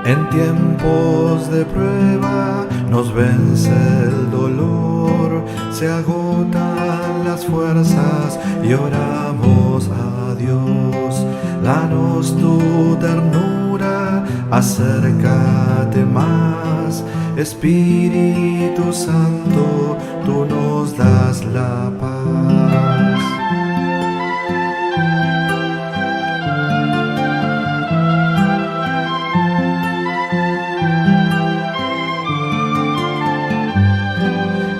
En tiempos de prueba nos vence el dolor, se agotan las fuerzas y oramos a Dios. Danos tu ternura, acércate más, Espíritu Santo, tú nos das la paz.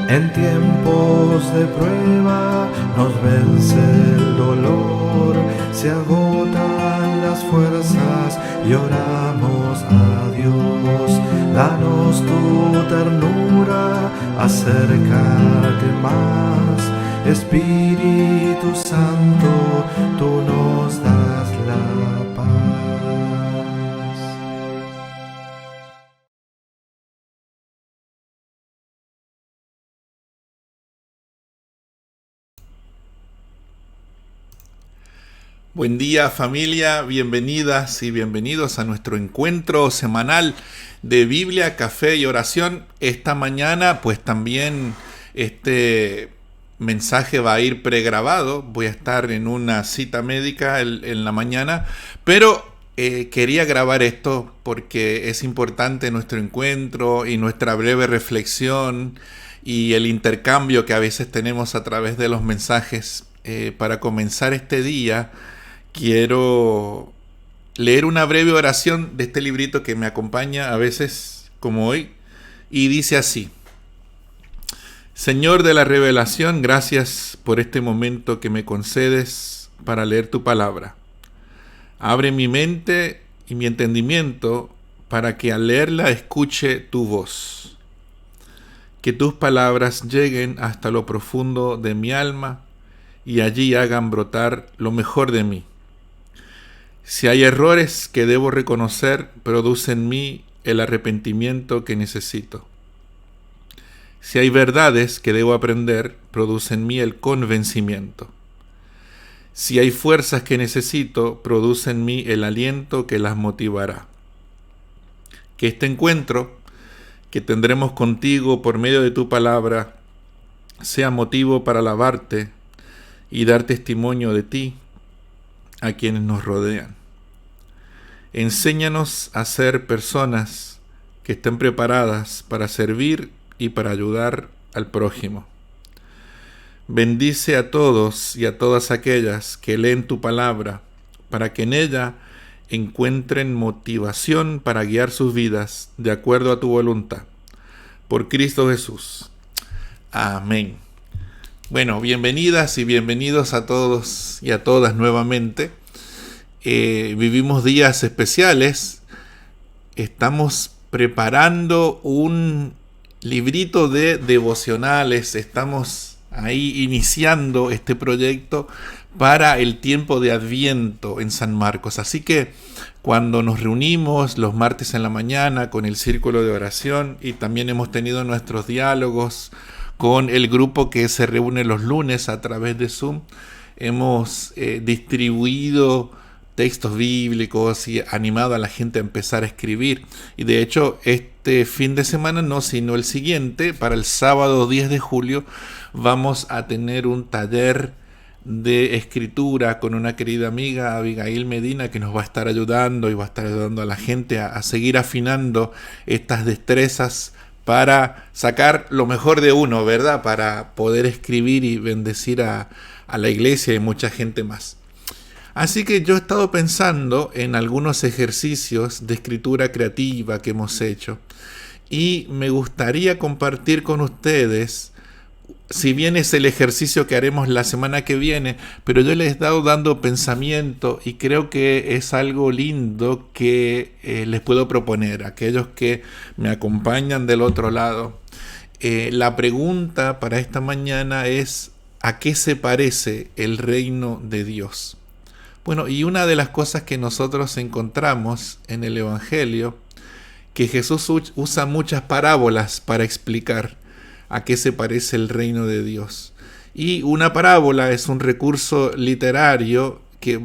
En tiempos de prueba nos vence el dolor, se agotan las fuerzas y oramos a Dios. Danos tu ternura, acércate más, Espíritu Santo, tú nos das la paz. Buen día familia, bienvenidas y bienvenidos a nuestro encuentro semanal de Biblia, Café y Oración. Esta mañana pues también este mensaje va a ir pregrabado, voy a estar en una cita médica en la mañana, pero quería grabar esto porque es importante nuestro encuentro y nuestra breve reflexión y el intercambio que a veces tenemos a través de los mensajes. Para comenzar este día, quiero leer una breve oración de este librito que me acompaña a veces como hoy, y dice así: Señor de la revelación, gracias por este momento que me concedes para leer tu palabra. Abre mi mente y mi entendimiento para que al leerla escuche tu voz. Que tus palabras lleguen hasta lo profundo de mi alma y allí hagan brotar lo mejor de mí. Si hay errores que debo reconocer, produce en mí el arrepentimiento que necesito. Si hay verdades que debo aprender, produce en mí el convencimiento. Si hay fuerzas que necesito, produce en mí el aliento que las motivará. Que este encuentro que tendremos contigo por medio de tu palabra sea motivo para alabarte y dar testimonio de ti a quienes nos rodean. Enséñanos a ser personas que estén preparadas para servir y para ayudar al prójimo. Bendice a todos y a todas aquellas que leen tu palabra, para que en ella encuentren motivación para guiar sus vidas de acuerdo a tu voluntad. Por Cristo Jesús. Amén. Bueno, bienvenidas y bienvenidos a todos y a todas nuevamente. Vivimos días especiales. Estamos preparando un librito de devocionales. Estamos ahí iniciando este proyecto para el tiempo de Adviento en San Marcos. Así que cuando nos reunimos los martes en la mañana con el círculo de oración, y también hemos tenido nuestros diálogos con el grupo que se reúne los lunes a través de Zoom, hemos distribuido textos bíblicos y animado a la gente a empezar a escribir. Y de hecho, este fin de semana, no, sino el siguiente, para el sábado 10 de julio, vamos a tener un taller de escritura con una querida amiga, Abigail Medina, que nos va a estar ayudando y va a estar ayudando a la gente a seguir afinando estas destrezas para sacar lo mejor de uno, ¿verdad? Para poder escribir y bendecir a la iglesia y mucha gente más. Así que yo he estado pensando en algunos ejercicios de escritura creativa que hemos hecho y me gustaría compartir con ustedes, si bien es el ejercicio que haremos la semana que viene, pero yo les he estado dando pensamiento y creo que es algo lindo que les puedo proponer a aquellos que me acompañan del otro lado. La pregunta para esta mañana es: ¿a qué se parece el reino de Dios? Bueno, y una de las cosas que nosotros encontramos en el Evangelio, que Jesús usa muchas parábolas para explicar a qué se parece el reino de Dios. Y una parábola es un recurso literario que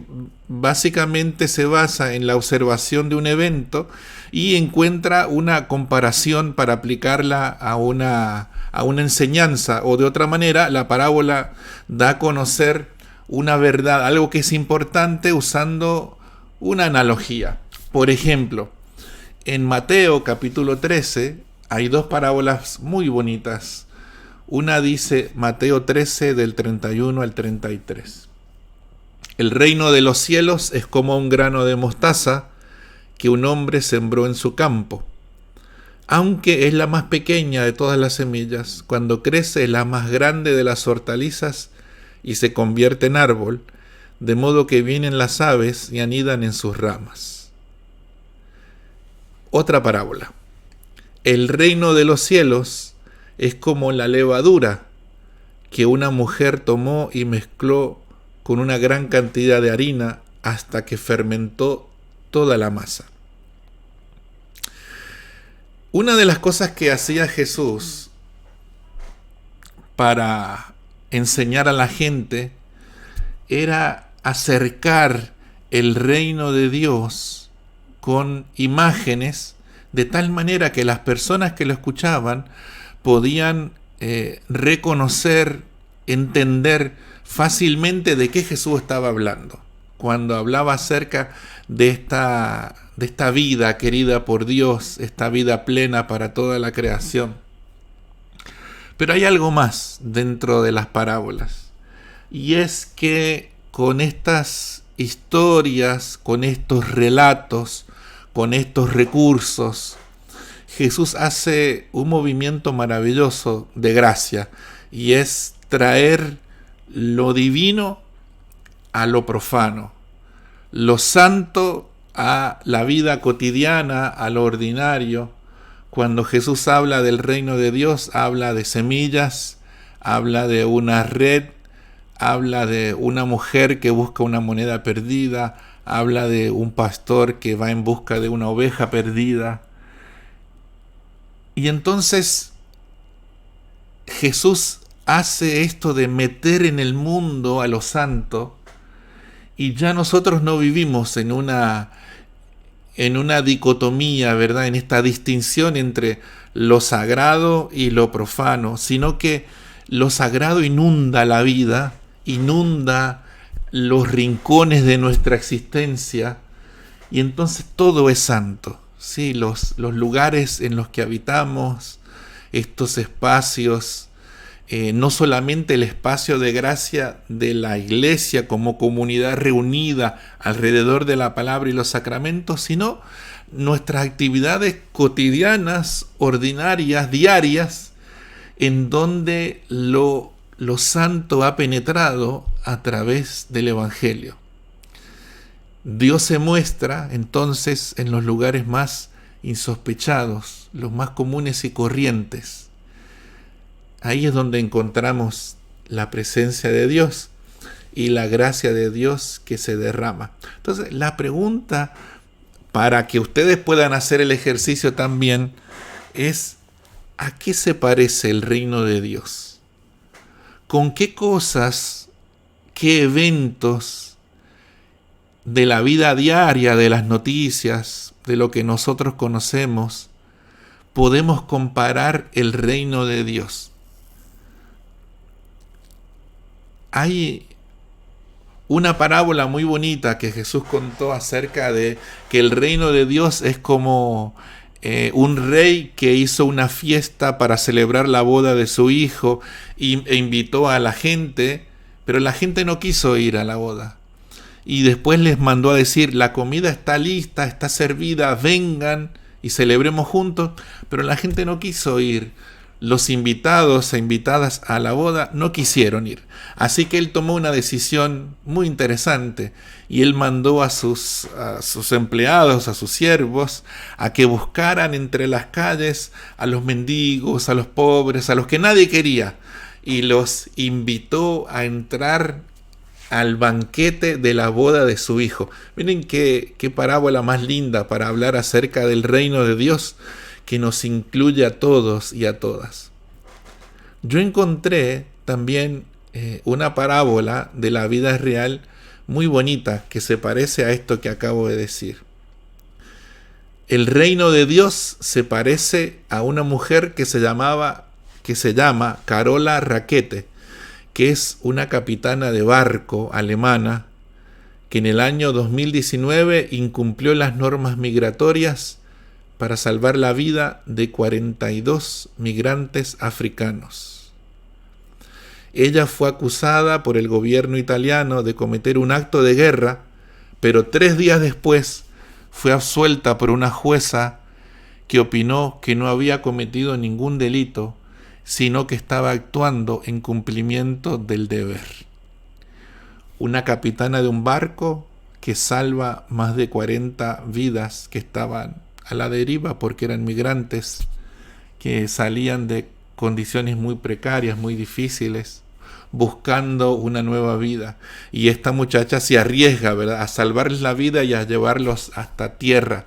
básicamente se basa en la observación de un evento y encuentra una comparación para aplicarla a una enseñanza, o de otra manera la parábola da a conocer una verdad, algo que es importante, usando una analogía. Por ejemplo, en Mateo capítulo 13 hay dos parábolas muy bonitas. Una dice, Mateo 13 del 31 al 33. El reino de los cielos es como un grano de mostaza que un hombre sembró en su campo. Aunque es la más pequeña de todas las semillas, cuando crece es la más grande de las hortalizas y se convierte en árbol, de modo que vienen las aves y anidan en sus ramas. Otra parábola. El reino de los cielos es como la levadura que una mujer tomó y mezcló con una gran cantidad de harina hasta que fermentó toda la masa. Una de las cosas que hacía Jesús para enseñar a la gente era acercar el reino de Dios con imágenes, de tal manera que las personas que lo escuchaban podían reconocer, entender fácilmente de qué Jesús estaba hablando. Cuando hablaba acerca de esta vida querida por Dios, esta vida plena para toda la creación. Pero hay algo más dentro de las parábolas, y es que con estas historias, con estos relatos, con estos recursos, Jesús hace un movimiento maravilloso de gracia, y es traer lo divino a lo profano, lo santo a la vida cotidiana, a lo ordinario. Cuando Jesús habla del reino de Dios, habla de semillas, habla de una red, habla de una mujer que busca una moneda perdida, habla de un pastor que va en busca de una oveja perdida. Y entonces Jesús hace esto de meter en el mundo a lo santo, y ya nosotros no vivimos en una dicotomía, ¿verdad? En esta distinción entre lo sagrado y lo profano, sino que lo sagrado inunda la vida, inunda los rincones de nuestra existencia, y entonces todo es santo, ¿sí? Los lugares en los que habitamos, estos espacios, no solamente el espacio de gracia de la iglesia como comunidad reunida alrededor de la palabra y los sacramentos, sino nuestras actividades cotidianas, ordinarias, diarias, en donde lo santo ha penetrado a través del Evangelio. Dios se muestra entonces en los lugares más insospechados, los más comunes y corrientes. Ahí es donde encontramos la presencia de Dios y la gracia de Dios que se derrama. Entonces, la pregunta para que ustedes puedan hacer el ejercicio también es: ¿a qué se parece el reino de Dios? ¿Con qué cosas, qué eventos de la vida diaria, de las noticias, de lo que nosotros conocemos, podemos comparar el reino de Dios? Hay una parábola muy bonita que Jesús contó acerca de que el reino de Dios es como un rey que hizo una fiesta para celebrar la boda de su hijo e invitó a la gente, pero la gente no quiso ir a la boda. Y después les mandó a decir: la comida está lista, está servida, vengan y celebremos juntos, pero la gente no quiso ir. Los invitados e invitadas a la boda no quisieron ir. Así que él tomó una decisión muy interesante, y él mandó a sus empleados, a sus siervos, a que buscaran entre las calles a los mendigos, a los pobres, a los que nadie quería, y los invitó a entrar al banquete de la boda de su hijo. Miren qué parábola más linda para hablar acerca del reino de Dios, que nos incluye a todos y a todas. Yo encontré también una parábola de la vida real muy bonita que se parece a esto que acabo de decir. El reino de Dios se parece a una mujer que se llama Carola Rackete, que es una capitana de barco alemana que en el año 2019 incumplió las normas migratorias para salvar la vida de 42 migrantes africanos. Ella fue acusada por el gobierno italiano de cometer un acto de guerra, pero 3 días después fue absuelta por una jueza que opinó que no había cometido ningún delito, sino que estaba actuando en cumplimiento del deber. Una capitana de un barco que salva más de 40 vidas que estaban a la deriva porque eran migrantes que salían de condiciones muy precarias, muy difíciles, buscando una nueva vida. Y esta muchacha se arriesga, ¿verdad?, a salvarles la vida y a llevarlos hasta tierra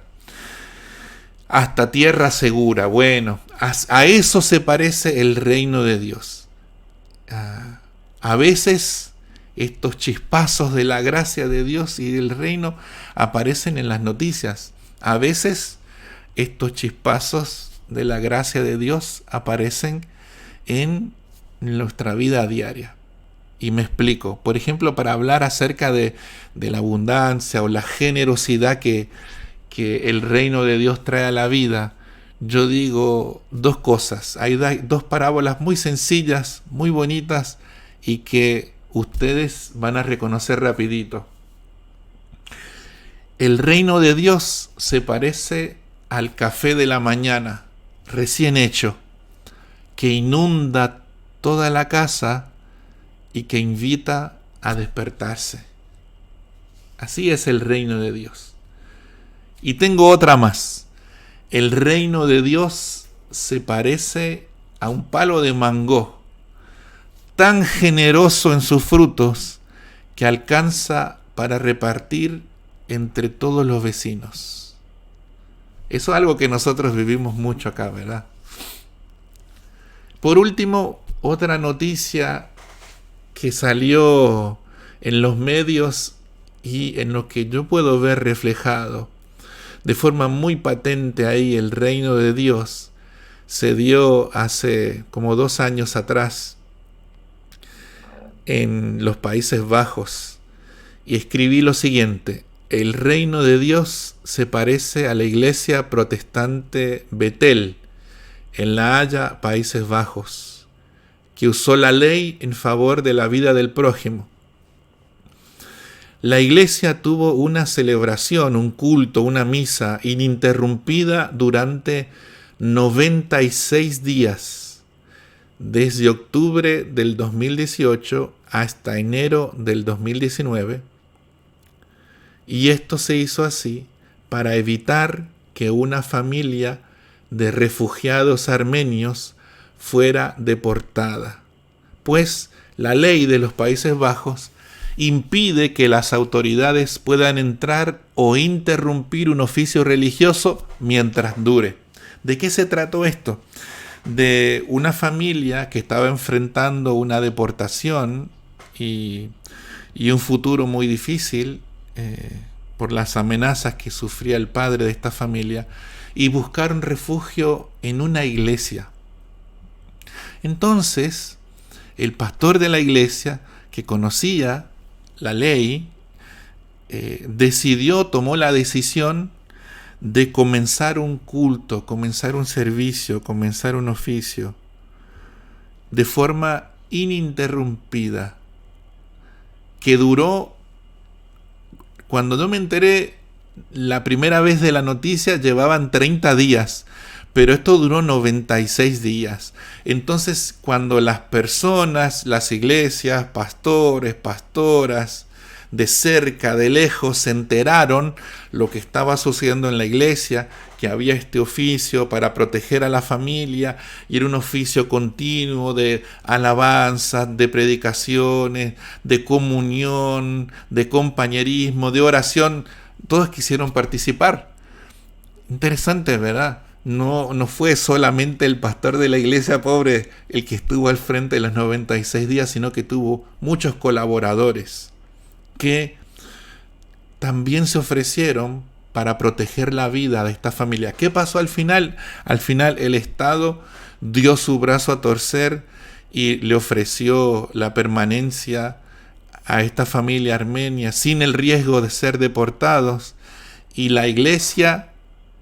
segura. Bueno, a eso se parece el reino de Dios. A veces estos chispazos de la gracia de Dios y del reino aparecen en las noticias. A veces estos chispazos de la gracia de Dios aparecen en nuestra vida diaria. Y me explico. Por ejemplo, para hablar acerca de la abundancia o la generosidad que el reino de Dios trae a la vida, yo digo 2 cosas. Hay 2 parábolas muy sencillas, muy bonitas y que ustedes van a reconocer rapidito. El reino de Dios se parece al café de la mañana, recién hecho, que inunda toda la casa y que invita a despertarse. Así es el reino de Dios. Y tengo otra más. El reino de Dios se parece a un palo de mango, tan generoso en sus frutos que alcanza para repartir entre todos los vecinos. Eso es algo que nosotros vivimos mucho acá, ¿verdad? Por último, otra noticia que salió en los medios y en lo que yo puedo ver reflejado de forma muy patente ahí el reino de Dios, se dio hace como 2 años atrás en los Países Bajos, y escribí lo siguiente: el reino de Dios se parece a la iglesia protestante Betel en La Haya, Países Bajos, que usó la ley en favor de la vida del prójimo. La iglesia tuvo una celebración, un culto, una misa ininterrumpida durante 96 días, desde octubre del 2018 hasta enero del 2019. Y esto se hizo así para evitar que una familia de refugiados armenios fuera deportada, pues la ley de los Países Bajos impide que las autoridades puedan entrar o interrumpir un oficio religioso mientras dure. ¿De qué se trató esto? De una familia que estaba enfrentando una deportación y un futuro muy difícil por las amenazas que sufría el padre de esta familia, y buscaron refugio en una iglesia. Entonces, el pastor de la iglesia, que conocía la ley, tomó la decisión de comenzar un culto, comenzar un servicio, comenzar un oficio de forma ininterrumpida, que duró, cuando yo me enteré la primera vez de la noticia, llevaban 30 días, pero esto duró 96 días. Entonces, cuando las personas, las iglesias, pastores, pastoras, de cerca, de lejos, se enteraron lo que estaba sucediendo en la iglesia, que había este oficio para proteger a la familia, y era un oficio continuo de alabanza, de predicaciones, de comunión, de compañerismo, de oración, todos quisieron participar. Interesante, ¿verdad? No fue solamente el pastor de la iglesia pobre el que estuvo al frente de los 96 días, sino que tuvo muchos colaboradores que también se ofrecieron para proteger la vida de esta familia. ¿Qué pasó al final? Al final el Estado dio su brazo a torcer y le ofreció la permanencia a esta familia armenia sin el riesgo de ser deportados, y la iglesia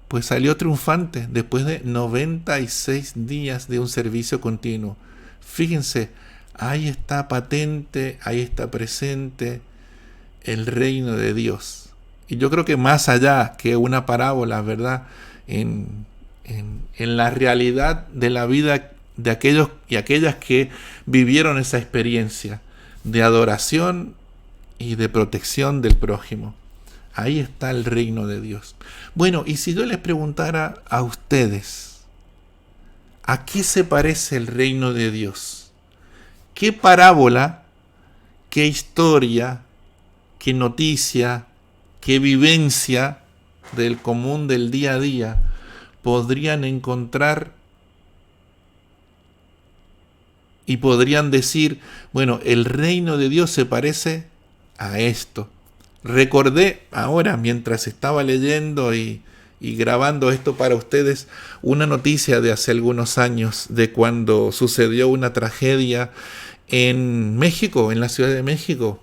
pues salió triunfante después de 96 días de un servicio continuo. Fíjense, ahí está patente, ahí está presente el reino de Dios. Y yo creo que más allá que una parábola, ¿verdad? En la realidad de la vida de aquellos y aquellas que vivieron esa experiencia de adoración y de protección del prójimo. Ahí está el reino de Dios. Bueno, y si yo les preguntara a ustedes, ¿a qué se parece el reino de Dios? ¿Qué parábola, qué historia, qué noticia, qué vivencia del común del día a día podrían encontrar y podrían decir, bueno, el reino de Dios se parece a esto? Recordé ahora, mientras estaba leyendo y grabando esto para ustedes, una noticia de hace algunos años de cuando sucedió una tragedia en México, en la Ciudad de México,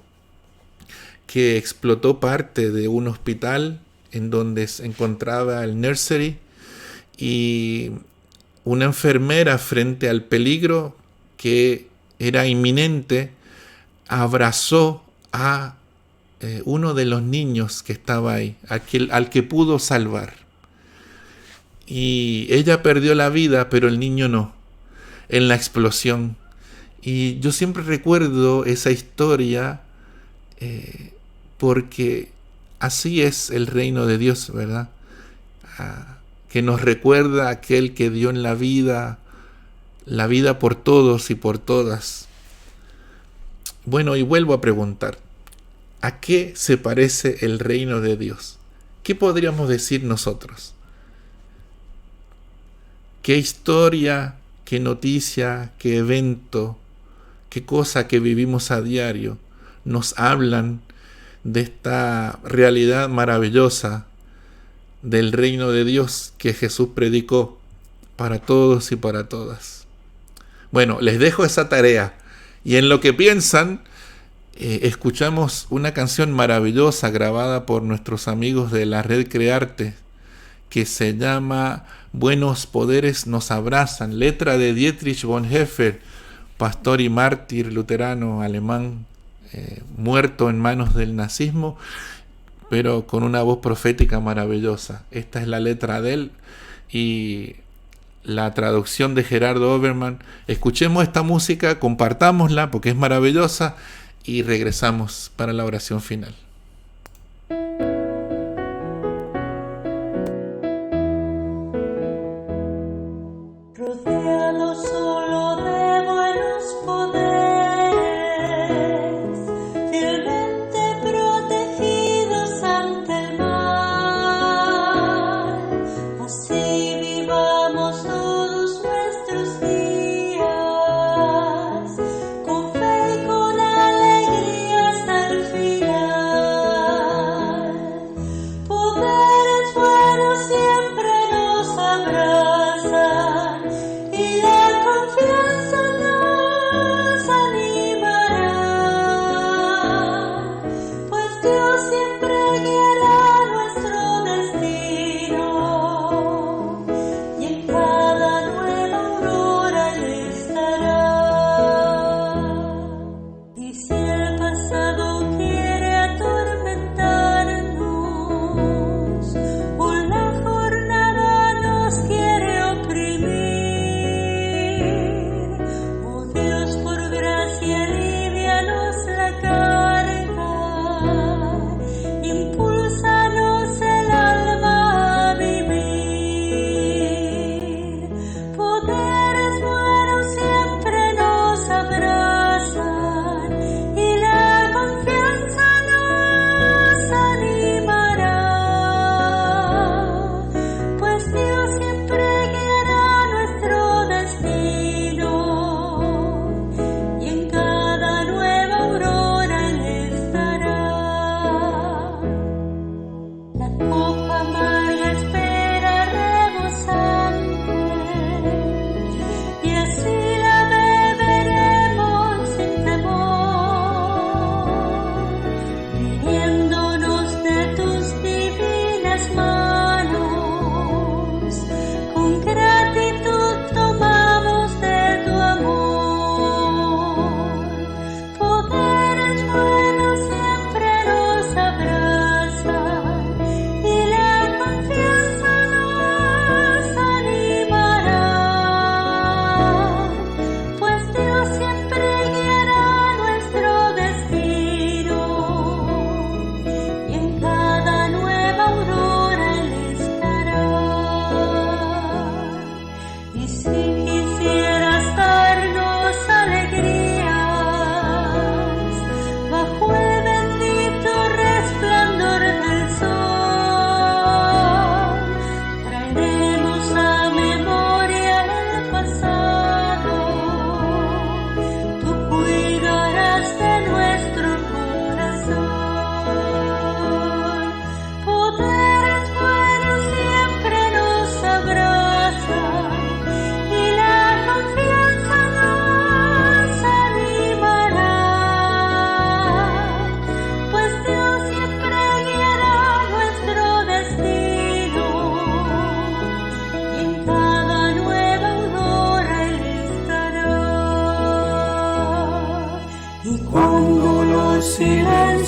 que explotó parte de un hospital en donde se encontraba el nursery, y una enfermera, frente al peligro que era inminente, abrazó a uno de los niños que estaba ahí, al que pudo salvar. Y ella perdió la vida, pero el niño no, en la explosión. Y yo siempre recuerdo esa historia porque así es el reino de Dios, ¿verdad? Que nos recuerda a aquel que dio en la vida por todos y por todas. Bueno, y vuelvo a preguntar, ¿a qué se parece el reino de Dios? ¿Qué podríamos decir nosotros? ¿Qué historia, qué noticia, qué evento, qué cosa que vivimos a diario nos hablan de esta realidad maravillosa del reino de Dios que Jesús predicó para todos y para todas? Bueno, les dejo esa tarea, y en lo que piensan, escuchamos una canción maravillosa grabada por nuestros amigos de la Red Crearte, que se llama Buenos Poderes nos abrazan, letra de Dietrich Bonhoeffer, pastor y mártir luterano alemán, muerto en manos del nazismo, pero con una voz profética maravillosa. Esta es la letra de él y la traducción de Gerardo Oberman. Escuchemos esta música, compartámosla porque es maravillosa, y regresamos para la oración final. Rodeado solo de buenos poderes, fielmente protegidos ante el mal, así vivamos todos nuestros días, con fe y con alegría hasta el final.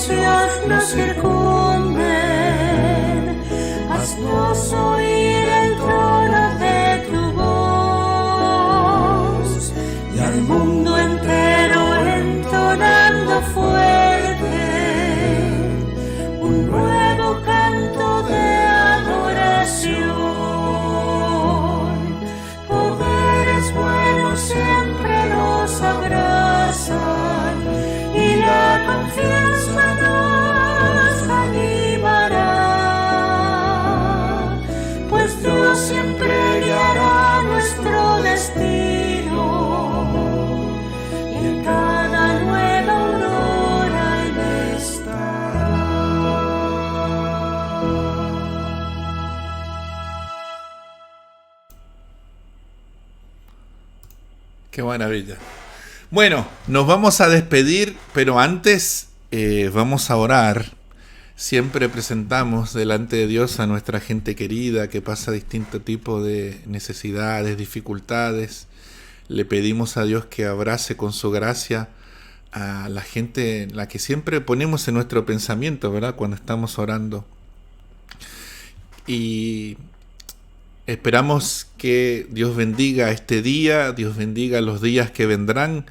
necios nos circunden, haznos oír el trono de tu voz, y al mundo entero entonando fuerte un nuevo canto de adoración. Poderes buenos siempre nos abrazan y la confianza nos animará, pues Dios siempre guiará nuestro destino y en cada nueva aurora Él estará. Qué maravilla. Bueno, nos vamos a despedir, pero antes vamos a orar. Siempre presentamos delante de Dios a nuestra gente querida que pasa distinto tipo de necesidades, dificultades. Le pedimos a Dios que abrace con su gracia a la gente, la que siempre ponemos en nuestro pensamiento, ¿verdad? Cuando estamos orando. Y esperamos que Dios bendiga este día, Dios bendiga los días que vendrán.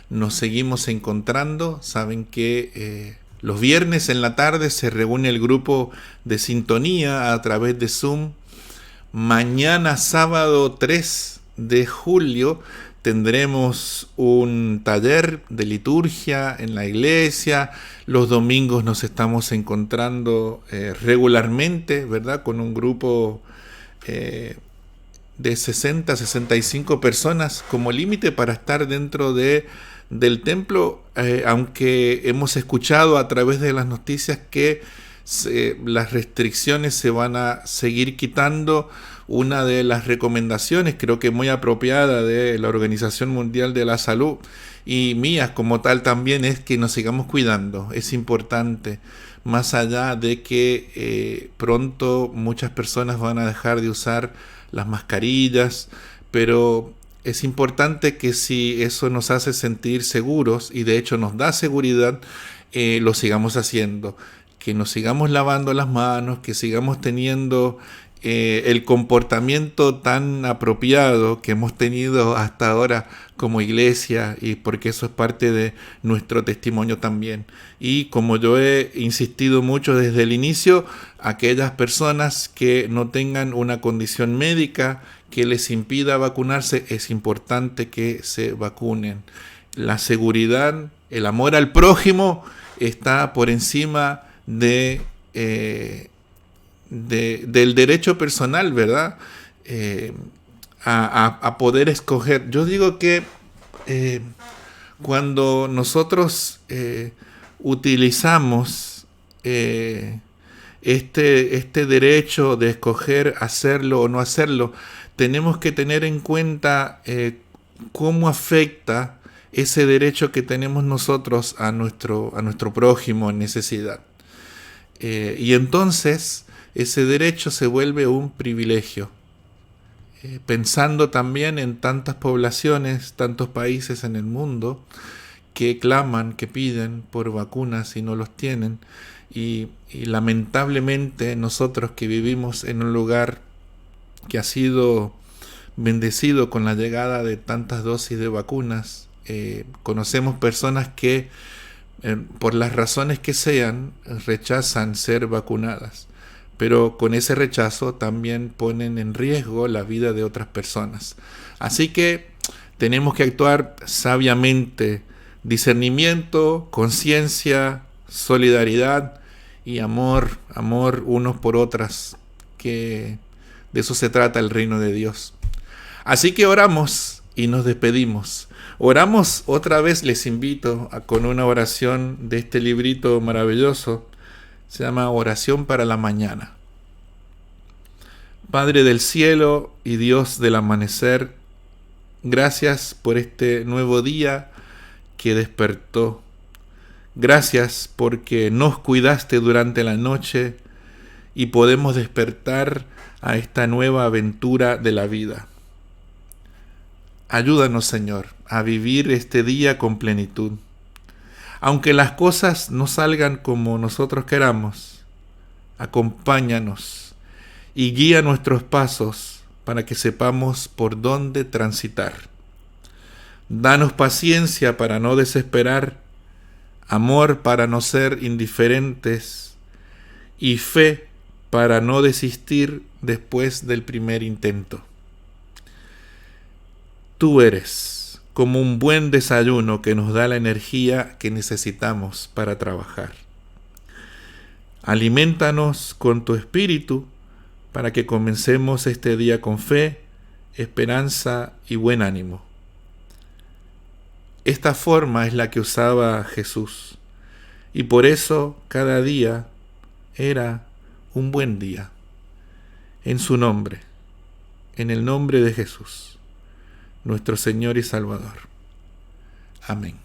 Nos seguimos encontrando. Saben que los viernes en la tarde se reúne el grupo de sintonía a través de Zoom. Mañana sábado 3 de julio tendremos un taller de liturgia en la iglesia. Los domingos nos estamos encontrando regularmente, ¿verdad? Con un grupo de 60, 65 personas como límite para estar dentro del templo, aunque hemos escuchado a través de las noticias que las restricciones se van a seguir quitando. Una de las recomendaciones, creo que muy apropiada, de la Organización Mundial de la Salud y mías como tal también, es que nos sigamos cuidando. Es importante, más allá de que pronto muchas personas van a dejar de usar las mascarillas, pero es importante que si eso nos hace sentir seguros, y de hecho nos da seguridad, lo sigamos haciendo, que nos sigamos lavando las manos, que sigamos teniendo el comportamiento tan apropiado que hemos tenido hasta ahora como iglesia, y porque eso es parte de nuestro testimonio también. Y como yo he insistido mucho desde el inicio, aquellas personas que no tengan una condición médica que les impida vacunarse, es importante que se vacunen. La seguridad, el amor al prójimo está por encima del derecho personal, ¿verdad? A poder escoger. Yo digo que cuando nosotros utilizamos este derecho de escoger hacerlo o no hacerlo, tenemos que tener en cuenta cómo afecta ese derecho que tenemos nosotros a nuestro prójimo en necesidad. Y entonces ese derecho se vuelve un privilegio. Pensando también en tantas poblaciones, tantos países en el mundo que claman, que piden por vacunas y no los tienen. Y lamentablemente nosotros que vivimos en un lugar que ha sido bendecido con la llegada de tantas dosis de vacunas, conocemos personas que por las razones que sean rechazan ser vacunadas, pero con ese rechazo también ponen en riesgo la vida de otras personas. Así que tenemos que actuar sabiamente, discernimiento, conciencia, solidaridad y amor unos por otras, que de eso se trata el reino de Dios. Así que oramos y nos despedimos. Oramos otra vez, les invito con una oración de este librito maravilloso. Se llama Oración para la Mañana. Padre del cielo y Dios del amanecer, gracias por este nuevo día que despertó. Gracias porque nos cuidaste durante la noche y podemos despertar a esta nueva aventura de la vida. Ayúdanos, Señor, a vivir este día con plenitud. Aunque las cosas no salgan como nosotros queramos, acompáñanos y guía nuestros pasos para que sepamos por dónde transitar. Danos paciencia para no desesperar, amor para no ser indiferentes y fe para no desistir después del primer intento. Tú eres como un buen desayuno que nos da la energía que necesitamos para trabajar. Aliméntanos con tu espíritu para que comencemos este día con fe, esperanza y buen ánimo. Esta forma es la que usaba Jesús, y por eso cada día era un buen día. En su nombre, en el nombre de Jesús, nuestro Señor y Salvador. Amén.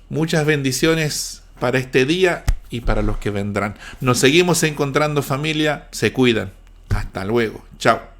Muchas bendiciones para este día y para los que vendrán. Nos seguimos encontrando, familia. Se cuidan. Hasta luego. Chao.